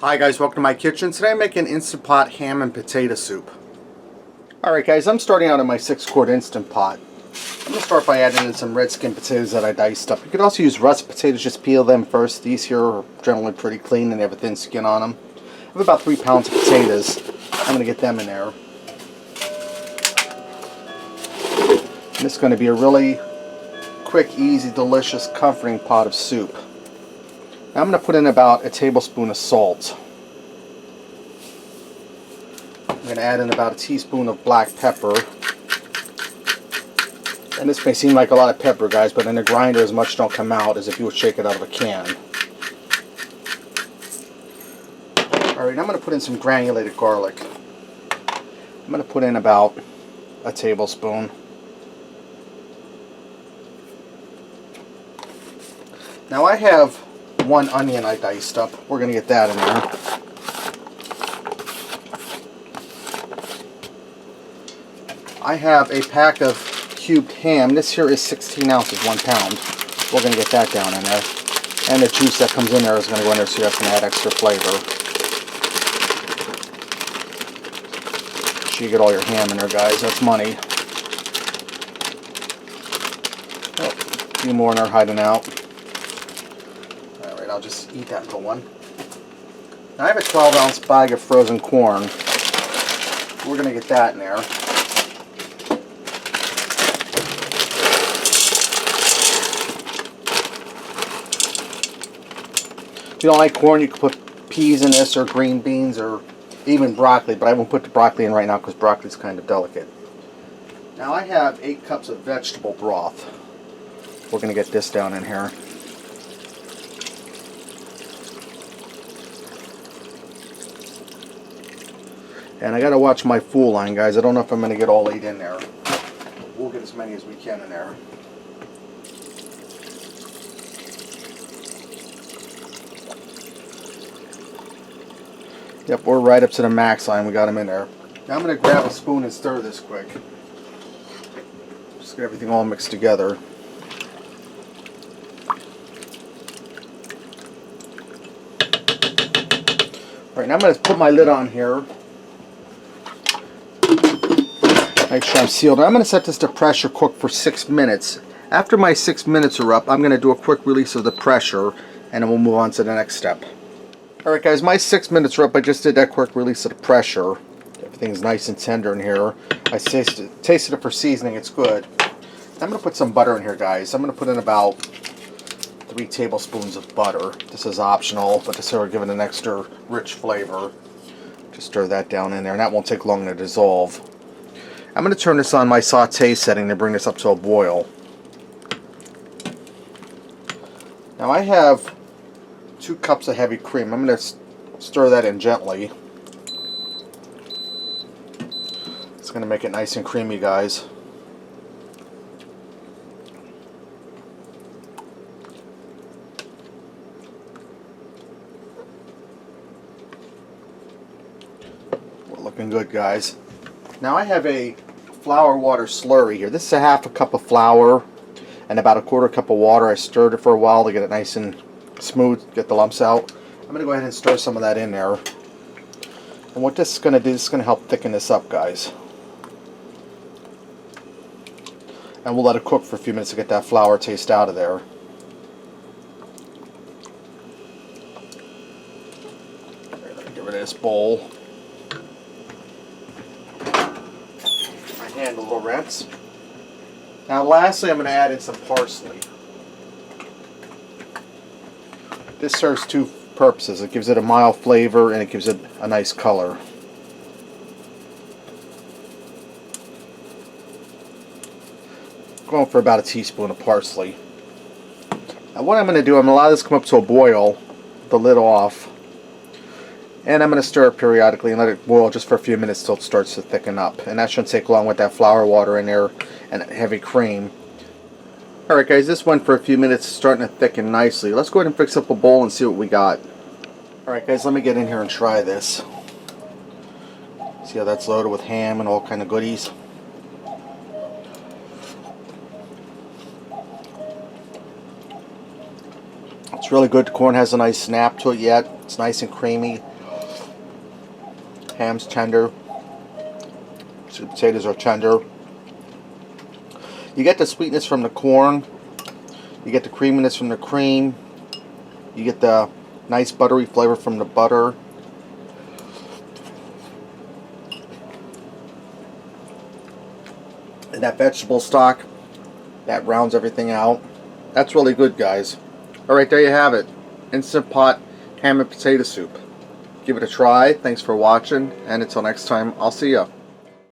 Hi guys, welcome to my kitchen. Today I'm making Instant Pot ham and potato soup. Alright guys, I'm starting out in my 6-quart Instant Pot. I'm going to start by adding in some red skin potatoes that I diced up. You could also use russet potatoes, just peel them first. These here are generally pretty clean and they have a thin skin on them. I have about 3 pounds of potatoes. I'm going to get them in there. And this is going to be a really quick, easy, delicious, comforting pot of soup. Now I'm going to put in about a tablespoon of salt. I'm going to add in about a teaspoon of black pepper. And this may seem like a lot of pepper, guys, but in a grinder as much don't come out as if you would shake it out of a can. Alright, I'm going to put in some granulated garlic. I'm going to put in about a tablespoon. Now I have 1 onion I diced up. We're going to get that in there. I have a pack of cubed ham. This here is 16 ounces, 1 pound. We're going to get that down in there. And the juice that comes in there is going to go in there, so that's going to add extra flavor. Make sure you get all your ham in there, guys. That's money. Oh, a few more in there hiding out. Alright, I'll just eat that little one. Now I have a 12-ounce bag of frozen corn. We're going to get that in there. If you don't like corn, you can put peas in this, or green beans, or even broccoli, but I won't put the broccoli in right now because broccoli is kind of delicate. Now I have 8 cups of vegetable broth. We're going to get this down in here. And I got to watch my full line, guys. I don't know if I'm going to get all 8 in there. We'll get as many as we can in there. Yep, we're right up to the max line. We got them in there. Now I'm going to grab a spoon and stir this quick. Just get everything all mixed together. Alright, now I'm going to put my lid on here. Make sure I'm sealed. I'm going to set this to pressure cook for 6 minutes. After my 6 minutes are up, I'm going to do a quick release of the pressure, and then we'll move on to the next step. Alright guys, my 6 minutes are up. I just did that quick release of the pressure. Everything's nice and tender in here. I tasted it for seasoning. It's good. I'm going to put some butter in here, guys. I'm going to put in about 3 tablespoons of butter. This is optional, but this will give it an extra rich flavor. Just stir that down in there, and that won't take long to dissolve. I'm going to turn this on my saute setting to bring this up to a boil. Now I have 2 cups of heavy cream. I'm going to stir that in gently. It's going to make it nice and creamy, guys. We're looking good, guys. Now I have a flour water slurry here. This is a half a cup of flour and about a 1/4 cup of water. I stirred it for a while to get it nice and smooth, get the lumps out. I'm going to go ahead and stir some of that in there. And what this is going to do, this is going to help thicken this up, guys. And we'll let it cook for a few minutes to get that flour taste out of there. Let me get rid of this bowl. My hand a little rinse. Now lastly, I'm going to add in some parsley. This serves 2 purposes. It gives it a mild flavor and it gives it a nice color. Going for about a teaspoon of parsley. Now what I'm going to do, I'm going to allow this to come up to a boil, the lid off, and I'm going to stir it periodically and let it boil just for a few minutes till it starts to thicken up. And that shouldn't take long with that flour water in there and heavy cream. Alright guys, this went for a few minutes, starting to thicken nicely. Let's go ahead and fix up a bowl and see what we got. Alright guys, let me get in here and try this. See how that's loaded with ham and all kind of goodies. It's really good. The corn has a nice snap to it yet. It's nice and creamy. Ham's tender. Sweet potatoes are tender. You get the sweetness from the corn. You get the creaminess from the cream. You get the nice buttery flavor from the butter. And that vegetable stock, that rounds everything out. That's really good, guys. Alright, there you have it. Instant Pot ham and potato soup. Give it a try. Thanks for watching, and until next time, I'll see ya.